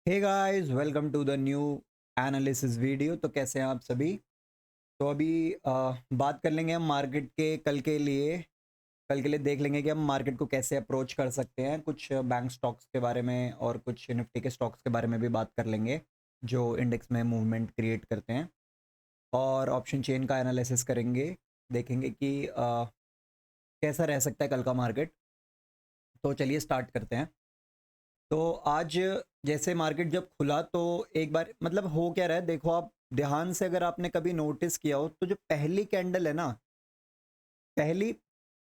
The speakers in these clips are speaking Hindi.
Hey guys, welcome to the new analysis video. तो कैसे हैं आप सभी। तो अभी बात कर लेंगे हम मार्केट के कल के लिए देख लेंगे कि हम मार्केट को कैसे अप्रोच कर सकते हैं। कुछ बैंक स्टॉक्स के बारे में और कुछ निफ्टी के स्टॉक्स के बारे में भी बात कर लेंगे जो इंडेक्स में मूवमेंट क्रिएट करते हैं, और ऑप्शन चेन का एनालिसिस करेंगे। देखेंगे कि कैसा रह सकता है कल का मार्केट। तो चलिए स्टार्ट करते हैं। तो आज जैसे मार्केट जब खुला तो एक बार मतलब हो क्या रहा है, देखो आप ध्यान से अगर आपने कभी नोटिस किया हो तो जो पहली कैंडल है ना, पहली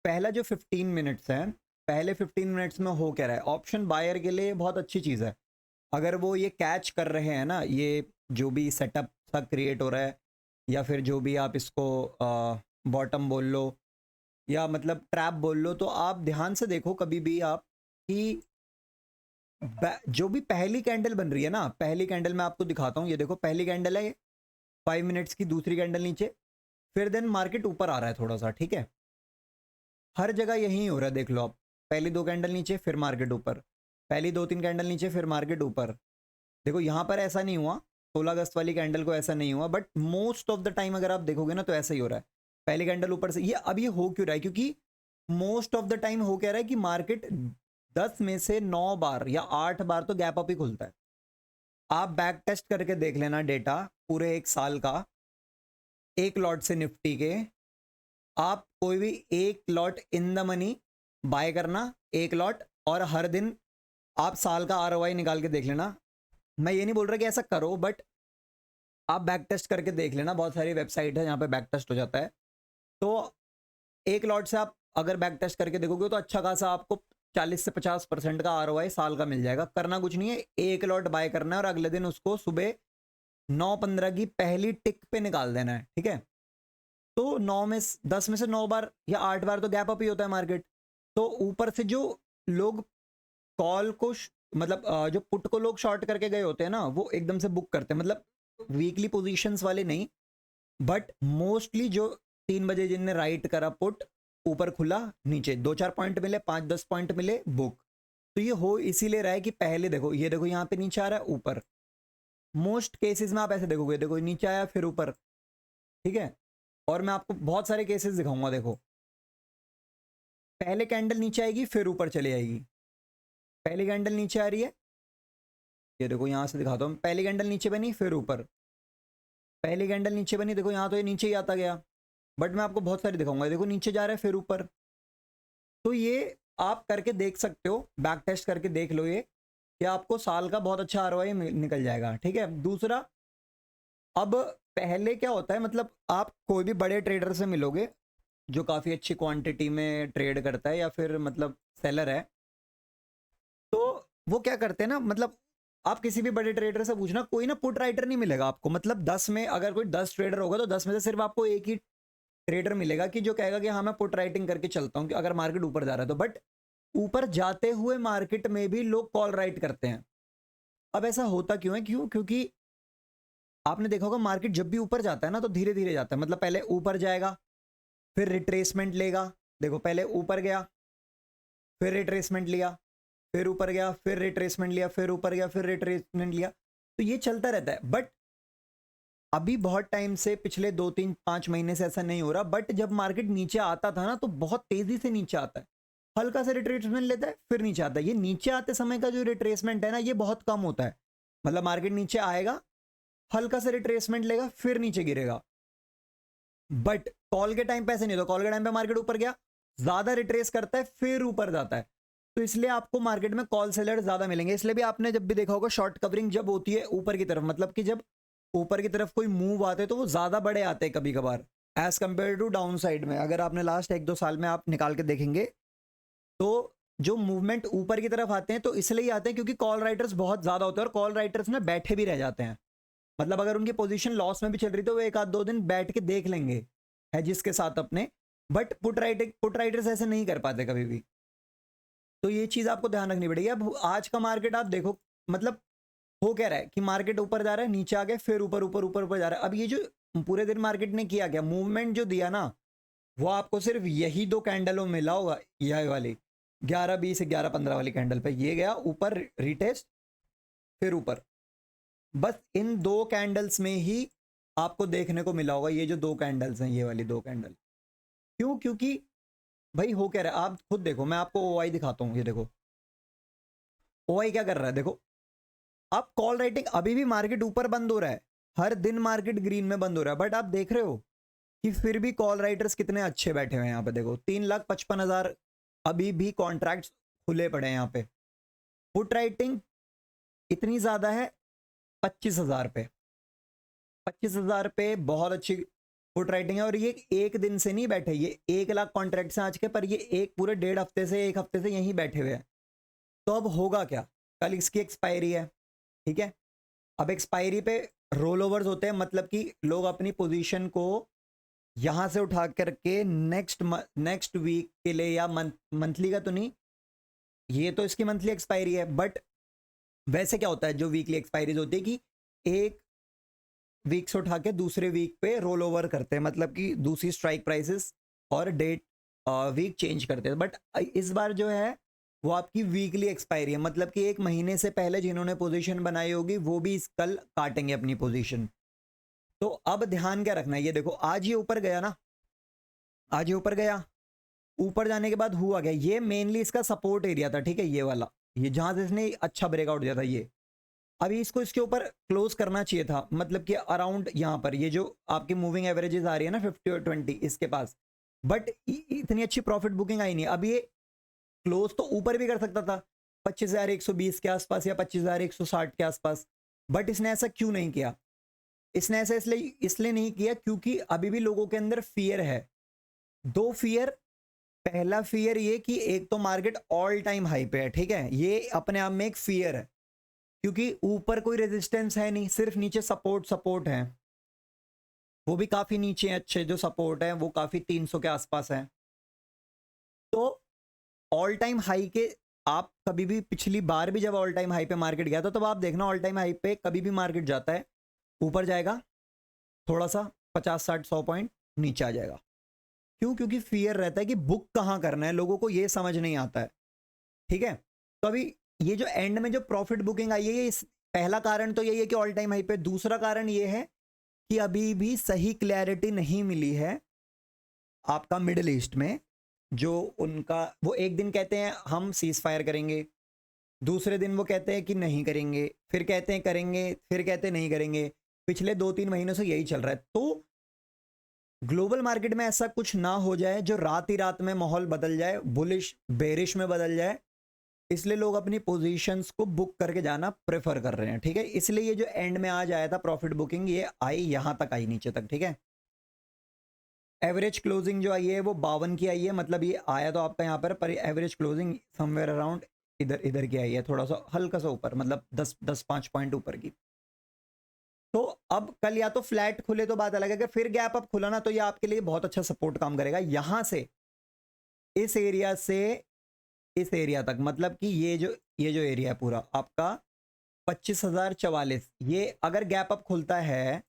पहला जो 15 मिनट्स है, पहले 15 मिनट्स में हो क्या रहा है, ऑप्शन बायर के लिए बहुत अच्छी चीज़ है। अगर वो ये कैच कर रहे हैं ना, ये जो भी सेटअप सा क्रिएट हो रहा है, या फिर जो भी आप इसको बॉटम बोल लो या मतलब ट्रैप बोल लो, तो आप ध्यान से देखो कभी भी आप कि जो भी पहली कैंडल बन रही है ना, पहली कैंडल मैं आपको दिखाता हूँ। ये देखो पहली कैंडल है, 5 मिनट्स की दूसरी कैंडल नीचे, फिर देन मार्केट ऊपर आ रहा है थोड़ा सा, ठीक है। हर जगह यही हो रहा है, देख लो आप। पहली दो कैंडल नीचे, फिर मार्केट ऊपर। पहली दो तीन कैंडल नीचे, फिर मार्केट ऊपर। देखो यहाँ पर ऐसा नहीं हुआ, 16 अगस्त वाली कैंडल को ऐसा नहीं हुआ, but most of the time अगर आप देखोगे ना तो ऐसा ही हो रहा है। पहली कैंडल ऊपर से, ये अब ये हो क्यों रहा है, क्योंकि मोस्ट ऑफ द टाइम हो क्या रहा है कि मार्केट 10 में से 9 बार या 8 बार तो गैप अप ही खुलता है। आप बैक टेस्ट करके देख लेना डेटा पूरे एक साल का, एक लॉट से निफ्टी के। आप कोई भी एक lot in the money by करना, एक लॉट, और हर दिन आप साल का आरओआई निकाल के देख लेना। मैं ये नहीं बोल रहा कि ऐसा करो, बट आप बैक टेस्ट करके देख लेना। बहुत सारी वेबसाइट है जहाँ पे बैक टेस्ट हो जाता है। तो एक लॉट से आप अगर बैक टेस्ट करके देखोगे तो अच्छा खासा आपको 40 से 50% का आरओआई साल का मिल जाएगा। करना कुछ नहीं है, एक लॉट बाय करना है और अगले दिन उसको सुबह 9:15 की पहली टिक पे निकाल देना है, ठीक है। तो 10 में से 9 बार या 8 बार तो गैप अप ही होता है मार्केट। तो ऊपर से जो लोग कॉल को मतलब जो पुट को लोग शॉर्ट करके गए होते हैं ना, वो एकदम से बुक करते हैं, मतलब वीकली पोजीशंस वाले नहीं, बट मोस्टली जो 3 बजे जिनने राइट करा पुट, ऊपर खुला, नीचे 2-4 पॉइंट मिले, 5-10 पॉइंट मिले, बुक। तो ये हो इसीलिए रहा है कि पहले देखो, ये देखो यहाँ पे नीचे आ रहा है, ऊपर। मोस्ट केसेस में आप ऐसे देखोगे, देखो नीचे आया फिर ऊपर, ठीक है। और मैं आपको बहुत सारे केसेस दिखाऊंगा। देखो पहले कैंडल नीचे आएगी फिर ऊपर चली आएगी। पहली कैंडल नीचे आ रही है, ये देखो यहाँ से दिखाता हूँ। पहली कैंडल नीचे बनी फिर ऊपर, पहली कैंडल नीचे बनी, देखो यहाँ तो ये नीचे ही आता गया। बट मैं आपको बहुत सारी दिखाऊंगा, देखो नीचे जा रहा है फिर ऊपर। तो ये आप करके देख सकते हो, बैक टेस्ट करके देख लो ये, कि आपको साल का बहुत अच्छा आरओआई निकल जाएगा, ठीक है। दूसरा, अब पहले क्या होता है, मतलब आप कोई भी बड़े ट्रेडर से मिलोगे जो काफ़ी अच्छी क्वांटिटी में ट्रेड करता है या फिर मतलब सेलर है, तो वो क्या करते हैं ना, मतलब आप किसी भी बड़े ट्रेडर से पूछना, कोई ना पुट राइटर नहीं मिलेगा आपको। मतलब 10 में अगर कोई 10 ट्रेडर होगा तो 10 में से सिर्फ आपको एक ही ट्रेडर मिलेगा कि जो कहेगा कि हाँ मैं पुट राइटिंग करके चलता हूँ कि अगर मार्केट ऊपर जा रहा है तो। बट ऊपर जाते हुए मार्केट में भी लोग कॉल राइट करते हैं। अब ऐसा होता क्यों है, क्योंकि आपने देखा होगा मार्केट जब भी ऊपर जाता है ना तो धीरे धीरे जाता है। मतलब पहले ऊपर जाएगा, फिर रिट्रेसमेंट लेगा। देखो पहले ऊपर गया, फिर रिट्रेसमेंट लिया, फिर ऊपर गया, फिर रिट्रेसमेंट लिया, फिर ऊपर गया, फिर रिट्रेसमेंट लिया। तो ये चलता रहता है। बट अभी बहुत टाइम से, पिछले 2-3-5 महीने से ऐसा नहीं हो रहा। बट जब मार्केट नीचे आता था ना तो बहुत तेजी से नीचे आता है, हल्का सा रिट्रेसमेंट लेता है, फिर नीचे आता है। ये नीचे आते समय का जो रिट्रेसमेंट है ना, ये बहुत कम होता है। मतलब मार्केट नीचे आएगा, हल्का सा रिट्रेसमेंट लेगा, फिर नीचे गिरेगा। बट कॉल के टाइम पे ऐसे नहीं होता। कॉल के टाइम पे मार्केट ऊपर गया, ज्यादा रिट्रेस करता है, फिर ऊपर जाता है। तो इसलिए आपको मार्केट में कॉल सेलर ज्यादा मिलेंगे। इसलिए भी आपने जब भी देखा होगा शॉर्ट कवरिंग जब होती है ऊपर की तरफ, मतलब कि जब ऊपर की तरफ कोई मूव आते हैं तो वो ज्यादा बड़े आते हैं कभी कभार, as compare to down side में। अगर आपने लास्ट 1-2 साल में आप निकाल के देखेंगे तो जो मूवमेंट ऊपर की तरफ आते हैं तो इसलिए आते हैं क्योंकि कॉल राइटर्स बहुत ज्यादा होते हैं, और कॉल राइटर्स ना बैठे भी रह जाते हैं। मतलब अगर उनकी पोजीशन लॉस में भी चल रही तो वो 1-2 दिन बैठ के देख लेंगे है जिसके साथ अपने। बट पुट राइटर्स ऐसे नहीं कर पाते कभी भी। तो ये चीज आपको ध्यान रखनी पड़ेगी। अब आज का मार्केट आप देखो, मतलब हो क्या रहा है कि मार्केट ऊपर जा रहा है, नीचे आ गया, फिर ऊपर ऊपर ऊपर ऊपर जा रहा है। अब ये जो पूरे दिन मार्केट ने किया, क्या मूवमेंट जो दिया ना, वो आपको सिर्फ यही दो कैंडलों में मिला होगा। यह वाली 11:20 11:15 वाली कैंडल पे ये गया ऊपर, रिटेस्ट, फिर ऊपर। बस इन 2 कैंडल्स में ही आपको देखने को मिला होगा, ये जो 2 कैंडल्स हैं, ये वाली 2 कैंडल। क्यों? क्योंकि भाई हो क्या रहा है आप खुद देखो, मैं आपको ओआई दिखाता हूँ। ये देखो ओआई क्या कर रहा है, देखो अब कॉल राइटिंग, अभी भी मार्केट ऊपर बंद हो रहा है, हर दिन मार्केट ग्रीन में बंद हो रहा है, बट आप देख रहे हो कि फिर भी कॉल राइटर्स कितने अच्छे बैठे हुए हैं यहाँ पे। देखो 3,55,000 अभी भी कॉन्ट्रैक्ट्स खुले पड़े हैं यहाँ पे। पुट राइटिंग इतनी ज्यादा है 25,000 पे, 25,000 पे बहुत अच्छी पुट राइटिंग है। और ये एक दिन से नहीं बैठे, ये 1,00,000 कॉन्ट्रैक्ट्स हैं आज के, पर ये एक पूरे 1.5 हफ्ते से, 1 हफ्ते से यहीं बैठे हुए हैं। तो अब होगा क्या, कल इसकी एक्सपायरी है, ठीक है। अब एक्सपायरी पे रोल ओवर्स होते हैं, मतलब कि लोग अपनी पोजीशन को यहां से उठा करके नेक्स्ट वीक के लिए, या मंथली का तो नहीं, ये तो इसकी मंथली एक्सपायरी है, बट वैसे क्या होता है जो वीकली एक्सपायरीज होती है कि एक वीक से उठा के दूसरे वीक पे रोल ओवर करते हैं, मतलब कि दूसरी स्ट्राइक प्राइसेस और डेट वीक चेंज करते हैं। बट इस बार जो है वो आपकी वीकली एक्सपायरी है, मतलब कि 1 महीने से पहले जिन्होंने पोजीशन बनाई होगी वो भी इस कल काटेंगे अपनी पोजीशन। तो अब ध्यान क्या रखना है, ये देखो आज ये ऊपर गया ना, आज ये ऊपर गया, ऊपर जाने के बाद हुआ क्या, ये मेनली इसका सपोर्ट एरिया था, ठीक है, ये वाला, ये जहां से इसने अच्छा ब्रेकआउट दिया था ये। अभी इसको इसके ऊपर क्लोज करना चाहिए था, मतलब कि अराउंड यहाँ पर, ये जो आपकी मूविंग एवरेजेस आ रही है ना 50 और 20 इसके पास, बट इतनी अच्छी प्रॉफिट बुकिंग आई नहीं। अब ये क्लोज तो ऊपर भी कर सकता था 25,120 के आसपास या 25,160 के आसपास, बट इसने ऐसा क्यों नहीं किया, इसने ऐसा इसलिए नहीं किया क्योंकि अभी भी लोगों के अंदर फियर है। 2 फियर, पहला फियर ये कि एक तो मार्केट ऑल टाइम हाई पे है, ठीक है, ये अपने आप में एक फियर है, क्योंकि ऊपर कोई रेजिस्टेंस है नहीं, सिर्फ नीचे सपोर्ट है, वो भी काफी नीचे है, अच्छे जो सपोर्ट है वो काफी 300 के आसपास है। तो ऑल टाइम हाई के, आप कभी भी पिछली बार भी जब ऑल टाइम हाई पे मार्केट गया था, तब आप देखना ऑल टाइम हाई पे कभी भी मार्केट जाता है ऊपर जाएगा, थोड़ा सा 50-60-100 पॉइंट नीचे आ जाएगा। क्यों? क्योंकि फियर रहता है कि बुक कहां करना है, लोगों को ये समझ नहीं आता है, ठीक है। तो अभी ये जो एंड में जो प्रॉफिट बुकिंग आई है, ये पहला कारण तो यही है कि ऑल टाइम हाई पे। दूसरा कारण ये है कि अभी भी सही क्लैरिटी नहीं मिली है आपका मिडिल ईस्ट में, जो उनका, वो एक दिन कहते हैं हम सीज फायर करेंगे, दूसरे दिन वो कहते हैं कि नहीं करेंगे, फिर कहते हैं करेंगे, फिर कहते हैं नहीं करेंगे। पिछले 2-3 महीनों से यही चल रहा है। तो ग्लोबल मार्केट में ऐसा कुछ ना हो जाए जो रात ही रात में माहौल बदल जाए, बुलिश बेरिश में बदल जाए, इसलिए लोग अपनी पोजीशंस को बुक करके जाना प्रेफर कर रहे हैं, ठीक है। इसलिए ये जो एंड में आज आया था प्रॉफिट बुकिंग, ये आई यहां तक, आई नीचे तक, ठीक है। एवरेज क्लोजिंग जो आई है वो 52 की आई है, मतलब ये आया तो आपका यहाँ पर एवरेज क्लोजिंग समवेयर अराउंड इधर की आई है, थोड़ा सा हल्का सा ऊपर, मतलब 10-5 पॉइंट ऊपर की। तो अब कल या तो फ्लैट खुले तो बात अलग है, फिर गैप अप खुला ना तो ये आपके लिए बहुत अच्छा सपोर्ट काम करेगा। यहां से इस एरिया से इस एरिया तक, मतलब कि ये जो एरिया है पूरा आपका 25,044, ये अगर गैप अप खुलता है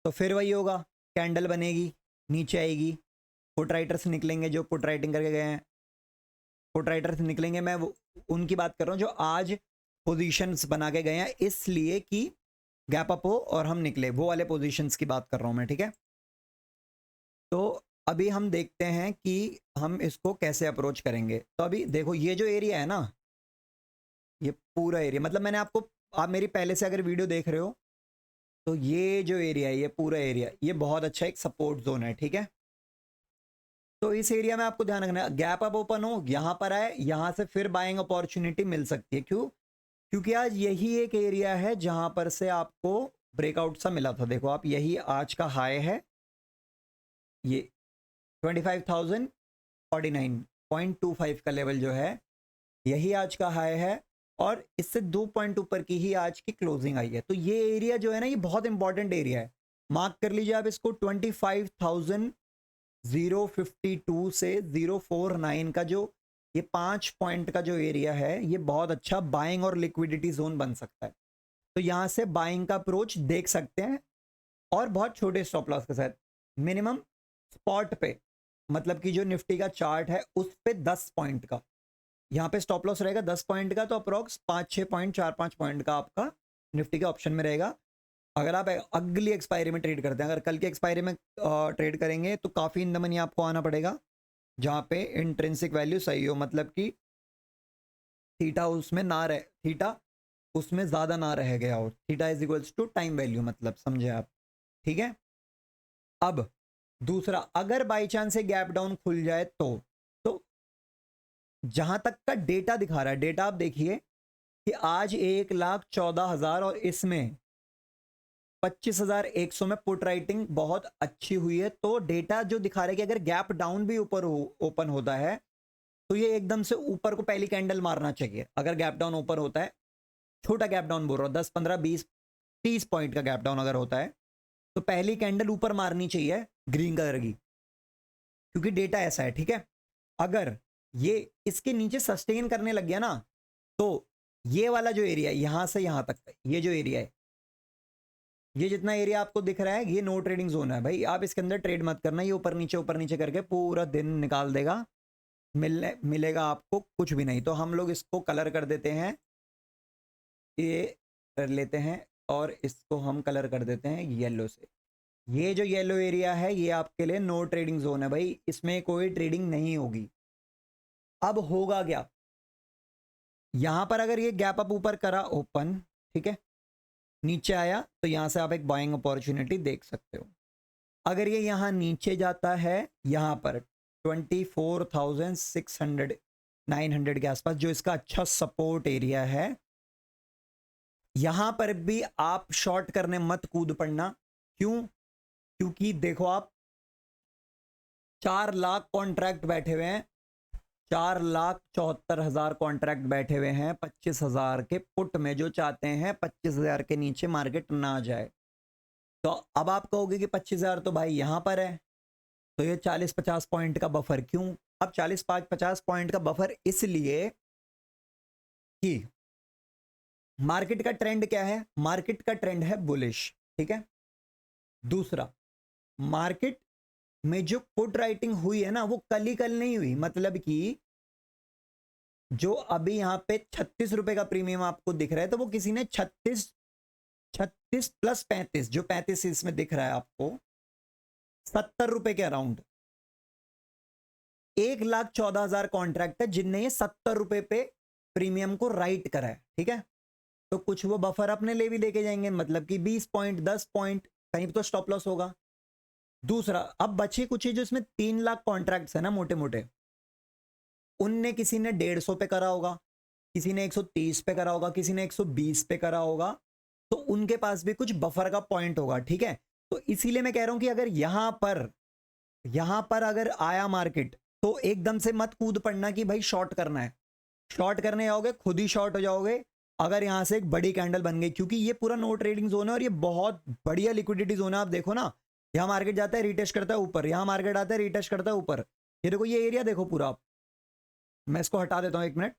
तो फिर वही होगा, कैंडल बनेगी, नीचे आएगी, पुट राइटर्स निकलेंगे जो पुट राइटिंग करके गए हैं, पुट राइटर्स निकलेंगे, मैं उनकी बात कर रहा हूँ जो आज पोजीशंस बना के गए हैं इसलिए कि गैप अप हो और हम निकले, वो वाले पोजीशंस की बात कर रहा हूँ मैं, ठीक है। तो अभी हम देखते हैं कि हम इसको कैसे अप्रोच करेंगे। तो अभी देखो ये जो एरिया है ना, ये पूरा एरिया, मतलब मैंने आपको, आप मेरी पहले से अगर वीडियो देख रहे हो तो ये जो एरिया है, ये पूरा एरिया, ये बहुत अच्छा एक सपोर्ट जोन है, ठीक है। तो इस एरिया में आपको ध्यान रखना है, गैप अप ओपन हो, यहां पर आए, यहां से फिर बाइंग अपॉर्चुनिटी मिल सकती है। क्यों? क्योंकि आज यही एक एरिया है जहां पर से आपको ब्रेकआउट सा मिला था। देखो आप, यही आज का हाई है, ये 25,049.25 का लेवल जो है, यही आज का हाई है, और इससे 2 पॉइंट ऊपर की ही आज की क्लोजिंग आई है। तो ये एरिया जो है ना, ये बहुत इंपॉर्टेंट एरिया है, मार्क कर लीजिए आप इसको। 25,052 से 049 का जो ये 5 पॉइंट का जो एरिया है, ये बहुत अच्छा बाइंग और लिक्विडिटी जोन बन सकता है। तो यहां से बाइंग का अप्रोच देख सकते हैं, और बहुत छोटे स्टॉप लॉस के साथ, मिनिमम स्पॉट पे, मतलब कि जो निफ्टी का चार्ट है उस पे 10 पॉइंट का यहाँ पे स्टॉप लॉस रहेगा 10 पॉइंट का, तो अप्रोक्स 5-6 पॉइंट, 4-5 पॉइंट का आपका निफ्टी के ऑप्शन में रहेगा। अगर आप अगली एक्सपायरी में ट्रेड करते हैं, अगर कल के एक्सपायरी में ट्रेड करेंगे तो काफ़ी इन द मनी आपको आना पड़ेगा, जहाँ पे इंट्रिंसिक वैल्यू सही हो, मतलब कि थीटा उसमें ना रहे, थीटा उसमें ज़्यादा ना रह गया हो, theta is equals to time value, मतलब समझे आप, ठीक है। अब दूसरा, अगर बाई चांस से गैप डाउन खुल जाए तो जहां तक का डेटा दिखा रहा है, डेटा आप देखिए कि आज 1,14,000 और इसमें 25,100 में पुट राइटिंग बहुत अच्छी हुई है। तो डेटा जो दिखा रहा है कि अगर गैप डाउन भी ऊपर ओपन होता है तो ये एकदम से ऊपर को पहली कैंडल मारना चाहिए। अगर गैप डाउन ऊपर होता है, छोटा गैप डाउन बोल रहा हूं, 10 15 20 30 पॉइंट का गैप डाउन अगर होता है तो पहली कैंडल ऊपर मारनी चाहिए ग्रीन कलर की, क्योंकि डेटा ऐसा है, ठीक है। अगर ये इसके नीचे सस्टेन करने लग गया ना, तो ये वाला जो एरिया है यहां से यहां तक, ये जो एरिया है, ये जितना एरिया आपको दिख रहा है, ये नो ट्रेडिंग जोन है भाई। आप इसके अंदर ट्रेड मत करना, ये ऊपर नीचे करके पूरा दिन निकाल देगा, मिलेगा आपको कुछ भी नहीं। तो हम लोग इसको कलर कर देते हैं, ये कर लेते हैं, और इसको हम कलर कर देते हैं येलो से। ये जो येलो एरिया है ये आपके लिए नो ट्रेडिंग जोन है भाई, इसमें कोई ट्रेडिंग नहीं होगी। अब होगा क्या, यहां पर अगर ये गैप अप ऊपर करा ओपन, ठीक है, नीचे आया तो यहां से आप एक बाइंग अपॉर्चुनिटी देख सकते हो। अगर ये यहां नीचे जाता है, यहां पर 24,600 900 के आसपास, जो इसका अच्छा सपोर्ट एरिया है, यहां पर भी आप शॉर्ट करने मत कूद पड़ना। क्यों? क्योंकि देखो आप 4 लाख कॉन्ट्रैक्ट बैठे हुए हैं, 4,74,000 कॉन्ट्रैक्ट बैठे हुए हैं 25,000 के पुट में, जो चाहते हैं 25,000 के नीचे मार्केट ना जाए। तो अब आप कहोगे कि 25,000 तो भाई यहां पर है, तो ये 40-50 पॉइंट का बफर क्यों? अब 40-50 पॉइंट का बफर इसलिए कि मार्केट का ट्रेंड क्या है, मार्केट का ट्रेंड है बुलिश, ठीक है। दूसरा, मार्केट में जो पुट राइटिंग हुई है ना, वो कल ही कल नहीं हुई, मतलब कि जो अभी यहां पे 36 रुपए का प्रीमियम आपको दिख रहा है, तो वो किसी ने 36 प्लस 35, जो 35 इसमें दिख रहा है आपको 70 रुपए के अराउंड, 1,14,000 कॉन्ट्रैक्ट है जिनने ये 70 रुपए पे प्रीमियम को राइट करा है, ठीक है। तो कुछ वो बफर अपने ले भी लेके जाएंगे, मतलब कि 20 पॉइंट 10 पॉइंट कहीं तो स्टॉप लॉस होगा। दूसरा, अब बचे कुछ जो इसमें 3 लाख कॉन्ट्रैक्ट्स है ना मोटे मोटे, उनने किसी ने 150 पे करा होगा, किसी ने 130 पे करा होगा, किसी ने 120 पे करा होगा, तो उनके पास भी कुछ बफर का पॉइंट होगा, ठीक है। तो इसीलिए मैं कह रहा हूं कि अगर यहां पर अगर आया मार्केट, तो एकदम से मत कूद पड़ना कि भाई शॉर्ट करना है। शॉर्ट करने जाओगे खुद ही शॉर्ट हो जाओगे, अगर यहां से एक बड़ी कैंडल बन गई, क्योंकि ये पूरा नो ट्रेडिंग जोन है और ये बहुत बढ़िया लिक्विडिटी जोन है। आप देखो ना, यहां मार्केट जाता है रिटेस्ट करता है ऊपर, यहां मार्केट आता है रिटेस्ट करता है ऊपर, ये देखो ये एरिया देखो पूरा। आप, मैं इसको हटा देता हूं 1 मिनट।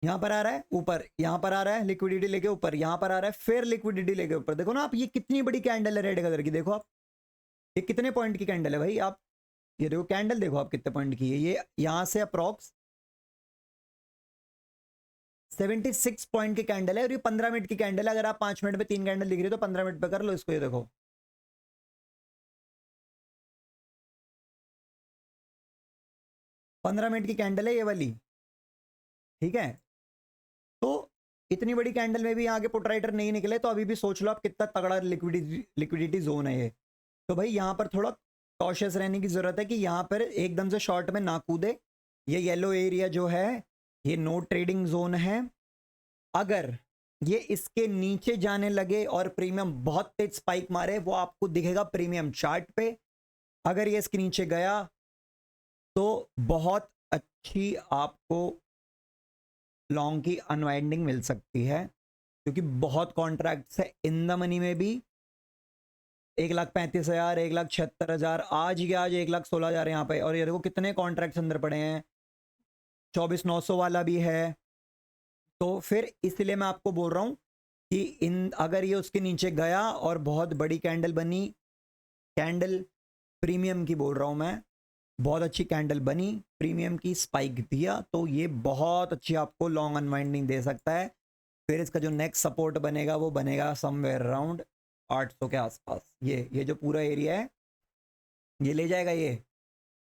यहां पर आ रहा है ऊपर, यहां पर आ रहा है लिक्विडिटी लेके ऊपर, यहां पर आ रहा है फिर लिक्विडिटी लेके ऊपर। देखो ना आप, ये कितनी बड़ी कैंडल है रेड कलर की, देखो आप ये कितने पॉइंट की कैंडल है भाई। आप ये देखो कैंडल, देखो आप कितने पॉइंट की है ये, यहां से अप्रॉक्स 76 पॉइंट की कैंडल है, और ये 15 मिनट की कैंडल है। अगर आप 5 मिनट में 3 कैंडल दिख रही है तो 15 मिनट पे कर लो इसको, ये देखो 15 मिनट की कैंडल है ये वाली, ठीक है। तो इतनी बड़ी कैंडल में भी आगे पुट राइटर नहीं निकले, तो अभी भी सोच लो आप कितना तगड़ा लिक्विडिटी जोन है ये। तो भाई यहाँ पर थोड़ा कॉशियस रहने की जरूरत है कि यहाँ पर एकदम से शॉर्ट में ना कूदे। ये येलो एरिया जो है ये नो ट्रेडिंग जोन है। अगर ये इसके नीचे जाने लगे और प्रीमियम बहुत तेज स्पाइक मारे, वो आपको दिखेगा प्रीमियम चार्ट पे। अगर ये इसके नीचे गया तो बहुत अच्छी आपको लॉन्ग की अनवाइंडिंग मिल सकती है, क्योंकि बहुत कॉन्ट्रैक्ट्स है इन द मनी में भी। 1,35,000, 1,76,000, आज ही आज 1,16,000 यहाँ पे, और ये देखो कितने कॉन्ट्रैक्ट्स अंदर पड़े हैं, 24,900 वाला भी है। तो फिर इसलिए मैं आपको बोल रहा हूँ कि इन अगर ये उसके नीचे गया और बहुत बड़ी कैंडल बनी, कैंडल प्रीमियम की बोल रहा हूँ मैं, बहुत अच्छी कैंडल बनी, प्रीमियम की स्पाइक दिया, तो ये बहुत अच्छी आपको लॉन्ग अनवाइंडिंग दे सकता है। फिर इसका जो नेक्स्ट सपोर्ट बनेगा वो बनेगा समवेयर अराउंड 800 के आसपास। ये जो पूरा एरिया है ये ले जाएगा, ये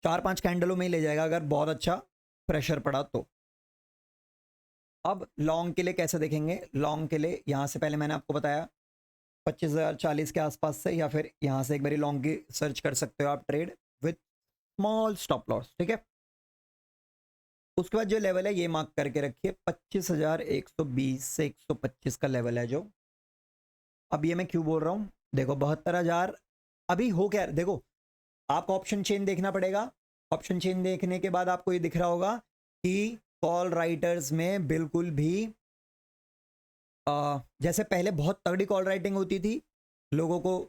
4-5 कैंडलों में ही ले जाएगा अगर बहुत अच्छा प्रेशर पड़ा तो। अब लॉन्ग के लिए कैसे देखेंगे? लॉन्ग के लिए यहाँ से पहले मैंने आपको बताया 25,040 के आसपास से, या फिर यहाँ से एक बारी लॉन्ग की सर्च कर सकते हो आप, trade with small stop loss, ठीक है। उसके बाद जो लेवल है ये मार्क करके रखिए, 25,120 से 125 का लेवल है जो। अब ये मैं क्यों बोल रहा हूँ, देखो 72,000 अभी हो क्या, देखो आपको ऑप्शन चेन देखना पड़ेगा। ऑप्शन चेन देखने के बाद आपको ये दिख रहा होगा कि कॉल राइटर्स में बिल्कुल भी जैसे पहले बहुत तगड़ी कॉल राइटिंग होती थी, लोगों को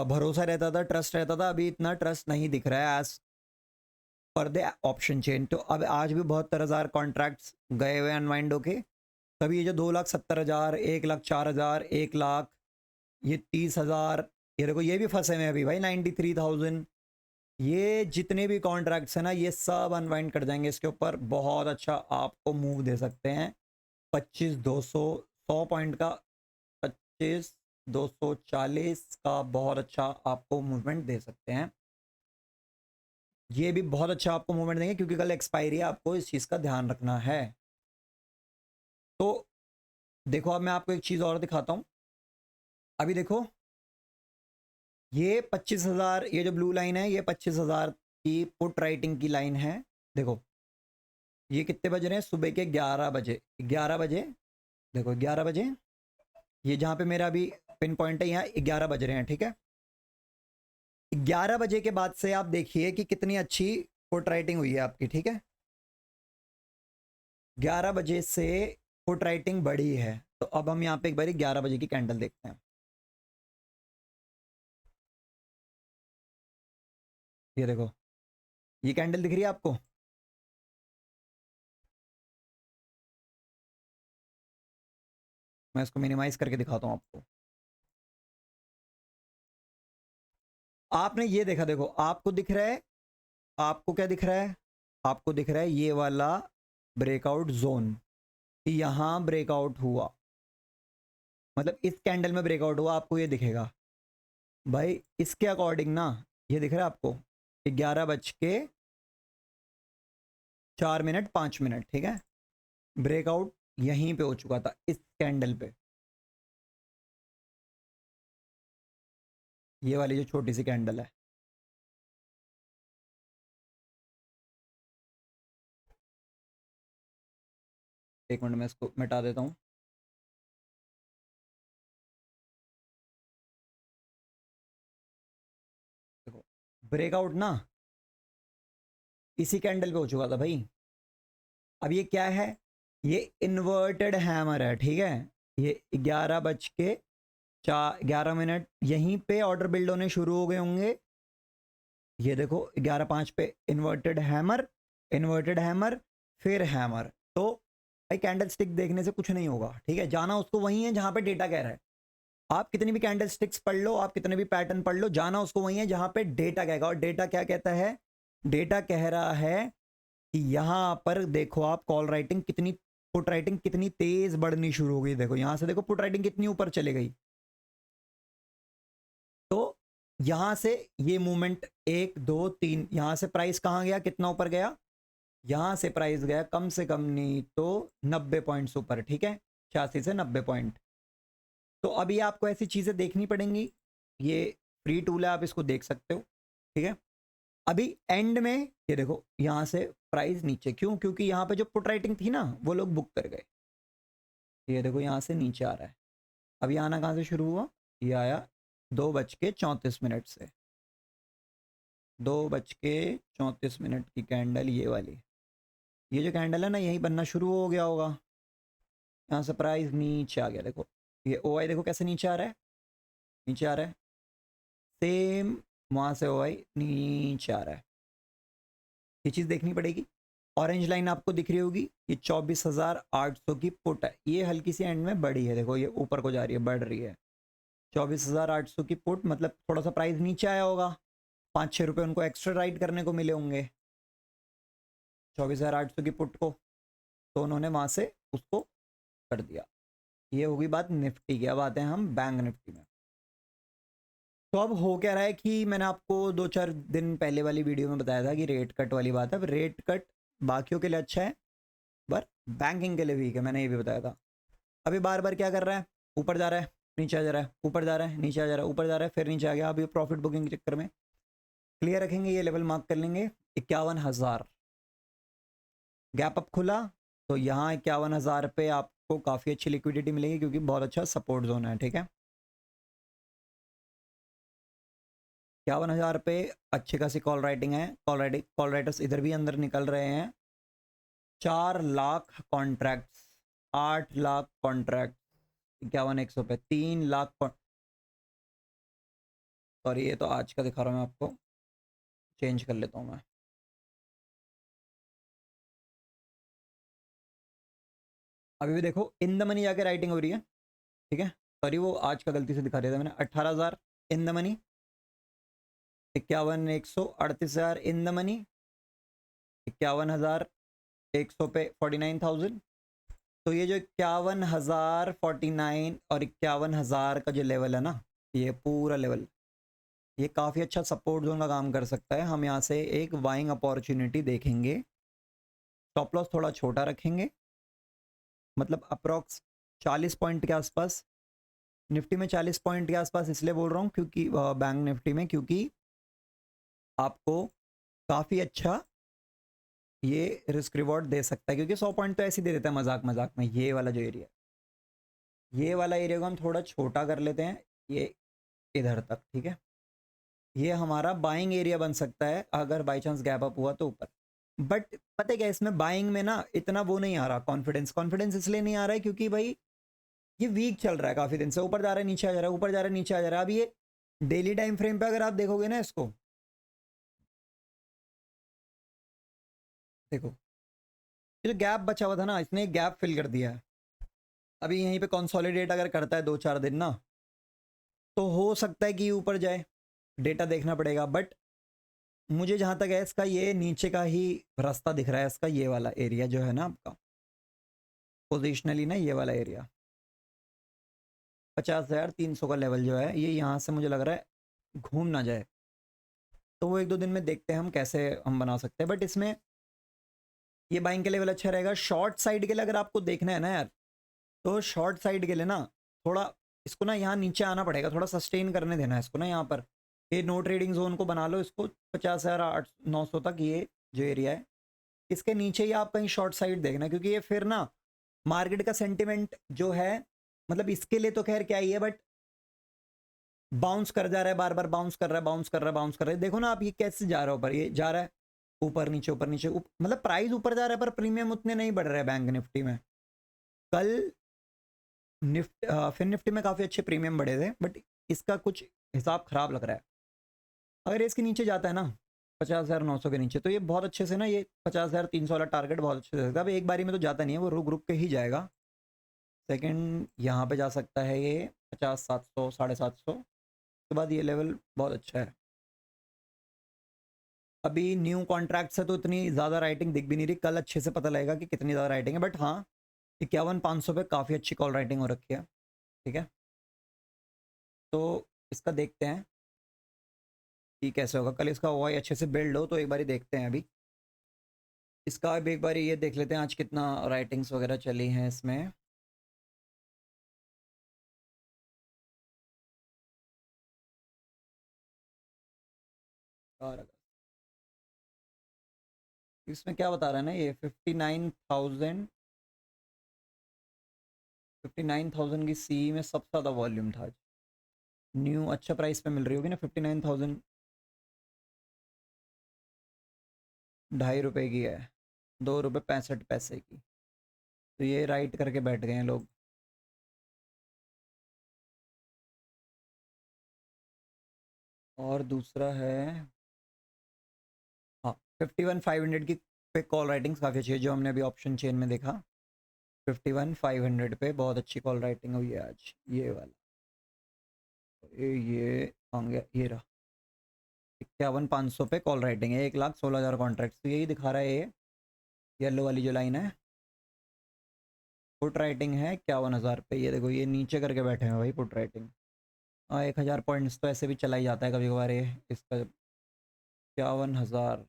भरोसा रहता था, ट्रस्ट रहता था, अभी इतना ट्रस्ट नहीं दिख रहा है as per the option chain. तो अब आज भी 72,000 कॉन्ट्रैक्ट्स गए हुए अनवाइंड होके। कभी ये जो 2,70,000, 1,04,000, 1,00,000, ये 30,000, ये देखो ये भी फंसे हुए अभी भाई 93,000। ये जितने भी कॉन्ट्रैक्ट्स हैं ना ये सब अनवाइंड कर जाएंगे इसके ऊपर। बहुत अच्छा आपको मूव दे सकते हैं 25,200, 100 पॉइंट का 25,240 का बहुत अच्छा आपको मूवमेंट दे सकते हैं। ये भी बहुत अच्छा आपको मूवमेंट देंगे क्योंकि कल एक्सपायरी है, आपको इस चीज़ का ध्यान रखना है। तो देखो अब मैं आपको एक चीज़ और दिखाता हूँ। अभी देखो ये 25,000, ये जो ब्लू लाइन है ये 25,000 की पुट राइटिंग की लाइन है। देखो ये कितने बज रहे हैं, सुबह के 11 बजे, 11 बजे, देखो 11 बजे, ये जहाँ पे मेरा अभी पिन पॉइंट है यहाँ 11 बज रहे हैं, ठीक है। 11 बजे के बाद से आप देखिए कि कितनी अच्छी पुट राइटिंग हुई है आपकी, ठीक है। 11 बजे से पुट राइटिंग बढ़ी है। तो अब हम यहाँ पे एक बारी 11 बजे की कैंडल देखते हैं। ये देखो ये कैंडल दिख रही है आपको, मैं इसको मिनिमाइज करके दिखाता हूँ आपको। आपने ये देखा, देखो आपको दिख रहा है, आपको क्या दिख रहा है, आपको दिख रहा है ये वाला ब्रेकआउट जोन, यहां ब्रेकआउट हुआ, मतलब इस कैंडल में ब्रेकआउट हुआ, आपको ये दिखेगा भाई। इसके अकॉर्डिंग ना ये दिख रहा है आपको 11:04 5 मिनट, ठीक है। ब्रेकआउट यहीं पे हो चुका था इस कैंडल पे, ये वाली जो छोटी सी कैंडल है। एक मिनट में इसको मिटा देता हूँ। देखो ब्रेकआउट ना इसी कैंडल पे हो चुका था भाई। अब ये क्या है, ये इन्वर्टेड हैमर है, ठीक है। ये 11:04 यहीं पे ऑर्डर बिल्ड होने शुरू हो गए होंगे। ये देखो 11:05 पे इन्वर्टेड हैमर, इन्वर्टेड हैमर, फिर हैमर। तो भाई कैंडल स्टिक देखने से कुछ नहीं होगा, ठीक है। जाना उसको वही है जहां पे डेटा कह रहा है। आप कितनी भी कैंडल स्टिक्स पढ़ लो, आप कितने भी पैटर्न पढ़ लो, जाना उसको वही है जहां पे डेटा कहेगा। और डेटा क्या कहता है, डेटा कह रहा है कि यहां पर देखो आप कॉल राइटिंग कितनी, पुट राइटिंग कितनी तेज बढ़नी शुरू हो गई। देखो यहां से देखो पुट राइटिंग कितनी ऊपर चली गई। तो यहां से ये मूवमेंट 1 2 3, यहां से प्राइस कहां गया, कितना ऊपर गया, यहां से प्राइस गया कम से कम नहीं तो 90 पॉइंट्स ऊपर, ठीक है, 86 से 90 पॉइंट। तो अभी आपको ऐसी चीजें देखनी पड़ेंगी। ये फ्री टूल है, आप इसको देख सकते हो, ठीक है। अभी एंड में ये देखो यहां से प्राइस नीचे, क्यों, क्योंकि यहां पे जो पुट राइटिंग थी ना वो लोग बुक कर गए। ये देखो यहां से नीचे आ रहा है। अब ये आना कहां से शुरू हुआ, ये आया 2:34 से, 2:34 की कैंडल ये वाली, ये जो कैंडल है ना यही बनना शुरू हो गया होगा। यहाँ से प्राइस नीचे आ गया, देखो ये ओ आई देखो कैसे नीचे आ रहा है, नीचे आ रहा है, सेम वहाँ से ओ आई नीचे आ रहा है। ये चीज़ देखनी पड़ेगी। ऑरेंज लाइन आपको दिख रही होगी, ये 24,800 की पुट है, ये हल्की सी एंड में बढ़ी है, देखो ये ऊपर को जा रही है, बढ़ रही है। 24,800 की पुट मतलब थोड़ा सा प्राइस नीचे आया होगा, 5-6 रुपये उनको एक्स्ट्रा राइट करने को मिले होंगे 24,800 की पुट को, तो उन्होंने वहाँ से उसको कर दिया। ये होगी बात निफ्टी की। अब आते हैं हम बैंक निफ्टी में। तो अब हो क्या रहा है कि मैंने आपको 2-4 दिन पहले वाली वीडियो में बताया था कि रेट कट वाली बात है। अब रेट कट बाकियों के लिए अच्छा है पर बैंकिंग के लिए वीक है, मैंने ये भी बताया था। अभी बार बार क्या कर रहा है, ऊपर जा रहा है, नीचे आ जा रहा है, ऊपर जा रहा है, नीचे आ जा रहा है, ऊपर जा रहा है, फिर नीचे आ गया। अभी प्रॉफिट बुकिंग के चक्कर में क्लियर रखेंगे, ये लेवल मार्क कर लेंगे 51,000। गैप अप खुला तो यहाँ 51,000 पे आपको काफ़ी अच्छी लिक्विडिटी मिलेगी क्योंकि बहुत अच्छा सपोर्ट जोन है, ठीक है। 51,000 पे अच्छी खासी कॉल राइटिंग है, कॉल राइटर्स इधर भी अंदर निकल रहे हैं। 4 लाख कॉन्ट्रैक्ट्स, 8 लाख कॉन्ट्रैक्ट, 51,100 पे 3 लाख। सॉरी ये तो आज का दिखा रहा हूँ मैं आपको, चेंज कर लेता हूँ मैं। अभी भी देखो इन द मनी जाके राइटिंग हो रही है, ठीक है। सॉरी वो आज का गलती से दिखा दिया था मैंने। 18,000 in the money, 51,100, 38,000 in the money, 51,100 पे 49,000। तो ये जो 51,000, 49 और 51,000 का जो लेवल है ना, ये पूरा लेवल ये काफ़ी अच्छा सपोर्ट जोन का काम कर सकता है। हम यहाँ से एक बाइंग अपॉर्चुनिटी देखेंगे। स्टॉप लॉस थोड़ा छोटा रखेंगे, मतलब अप्रॉक्स 40 पॉइंट के आसपास। निफ्टी में 40 पॉइंट के आसपास इसलिए बोल रहा हूँ क्योंकि बैंक निफ्टी में, क्योंकि आपको काफ़ी अच्छा ये रिस्क रिवॉर्ड दे सकता है, क्योंकि 100 पॉइंट तो ऐसे ही दे देता है मजाक मजाक में। ये वाला जो एरिया, ये वाला एरिया को हम थोड़ा छोटा कर लेते हैं, ये इधर तक, ठीक है। ये हमारा बाइंग एरिया बन सकता है अगर बाई चांस गैप अप हुआ तो ऊपर। बट पता है क्या, इसमें बाइंग में ना इतना वो नहीं आ रहा, कॉन्फिडेंस इसलिए नहीं आ रहा है क्योंकि भाई ये वीक चल रहा है काफ़ी दिन से, ऊपर जा रहा है नीचे आ जा रहा है, ऊपर जा रहा है नीचे आ जा रहा है। अब ये डेली टाइम फ्रेम पे अगर आप देखोगे ना इसको, देखो ये जो गैप बचा हुआ था ना, इसने एक गैप फिल कर दिया है। अभी यहीं पे कंसोलिडेट अगर करता है 2-4 दिन ना, तो हो सकता है कि ऊपर जाए, डेटा देखना पड़ेगा। बट मुझे जहाँ तक है इसका ये नीचे का ही रास्ता दिख रहा है, इसका ये वाला एरिया जो है ना आपका पोजिशनली ना, ये वाला एरिया 50,300 का लेवल जो है, ये यहाँ से मुझे लग रहा है घूम ना जाए। तो वो 1-2 दिन में देखते हैं हम कैसे हम बना सकते हैं। बट इसमें ये बाइंग के लेवल अच्छा रहेगा। शॉर्ट साइड के लिए अगर आपको देखना है ना यार, तो शॉर्ट साइड के लिए ना थोड़ा इसको ना यहाँ नीचे आना पड़ेगा, थोड़ा सस्टेन करने देना है इसको ना। यहाँ पर ये नो ट्रेडिंग जोन को बना लो इसको 50,800-900 तक, ये जो एरिया है इसके नीचे ही आप कहीं शॉर्ट साइड देखना, क्योंकि ये फिर ना मार्केट का सेंटिमेंट जो है, मतलब इसके लिए तो खैर क्या ही है, बट बाउंस कर जा रहा है, बार बार बाउंस कर रहा है, बाउंस कर रहा है, बाउंस कर रहा है। देखो ना आप ये कैसे जा रहा है ऊपर, ये जा रहा है ऊपर नीचे ऊपर नीचे, मतलब प्राइस ऊपर जा रहा है पर प्रीमियम उतने नहीं बढ़ रहे हैं बैंक निफ्टी में। कल फिर निफ्टी में काफ़ी अच्छे प्रीमियम बढ़े थे, बट इसका कुछ हिसाब खराब लग रहा है। अगर इसके नीचे जाता है ना 50,900 के नीचे, तो ये बहुत अच्छे से ना, ये 50,300 वाला टारगेट बहुत अच्छे से सकता है। अब एक बारी में तो जाता नहीं है, वो रुक रुक के ही जाएगा। सेकंड यहाँ पे जा सकता है ये 50,700, 750 के बाद ये लेवल बहुत अच्छा है। अभी न्यू कॉन्ट्रैक्ट से तो इतनी ज़्यादा राइटिंग दिख भी नहीं रही, कल अच्छे से पता लगेगा कि कितनी ज़्यादा राइटिंग है। बट हाँ 51,500 पे काफ़ी अच्छी कॉल राइटिंग हो रखी है, ठीक है। तो इसका देखते हैं कि कैसे होगा। कल इसका ओआई अच्छे से बिल्ड हो तो एक बारी देखते हैं। अभी इसका अब एक बारी ये देख लेते हैं आज कितना राइटिंग्स वगैरह चली हैं इसमें। और इसमें क्या बता रहा है ना, ये 59,000 की सी में सबसे ज़्यादा वॉल्यूम था आज। न्यू अच्छा प्राइस पे मिल रही होगी ना, 59,000, ₹2.5 की है, ₹2.65 की। तो ये राइट करके बैठ गए हैं लोग। और दूसरा है हाँ 51,500 की पे कॉल राइटिंग्स काफ़ी अच्छी है, जो हमने अभी ऑप्शन चेन में देखा 51,500 पे बहुत अच्छी कॉल राइटिंग हुई है आज। ये वाला ये आ गया, ये रहा 51,500 पे कॉल राइटिंग है, 1,16,000 कॉन्ट्रैक्ट। तो यही दिखा रहा है ये येलो वाली जो लाइन है। पुट राइटिंग है 51,000 पे। ये देखो ये नीचे करके बैठे हैं भाई पुट राइटिंग। 1,000 पॉइंट्स तो ऐसे भी चला ही जाता है कभी कभार ये इसका। 51,000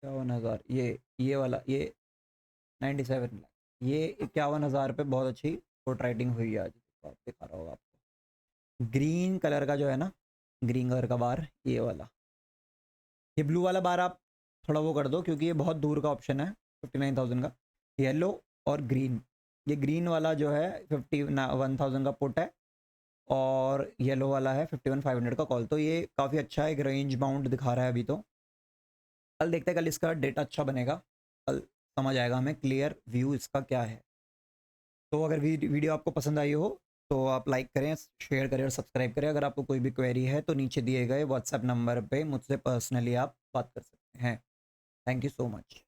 51,000 ये वाला ये 97 लाख, ये 51,000 पे बहुत अच्छी पुट राइटिंग हुई है आज। आप दिखा रहा होगा आपको ग्रीन कलर का जो है ना, ग्रीन कलर का बार ये वाला। ये ब्लू वाला बार आप थोड़ा वो कर दो क्योंकि ये बहुत दूर का ऑप्शन है 59,000 का। येलो और ग्रीन, ये ग्रीन वाला जो है 51,000 का पुट है और येलो वाला है 51,500 का कॉल। तो ये काफ़ी अच्छा एक रेंज बाउंड दिखा रहा है अभी। तो कल देखते हैं, कल इसका डेटा अच्छा बनेगा, कल समझ आएगा हमें क्लियर व्यू इसका क्या है। तो अगर वीडियो आपको पसंद आई हो तो आप लाइक करें, शेयर करें और सब्सक्राइब करें। अगर आपको कोई भी क्वेरी है तो नीचे दिए गए व्हाट्सएप नंबर पे मुझसे पर्सनली आप बात कर सकते हैं। Thank you so much.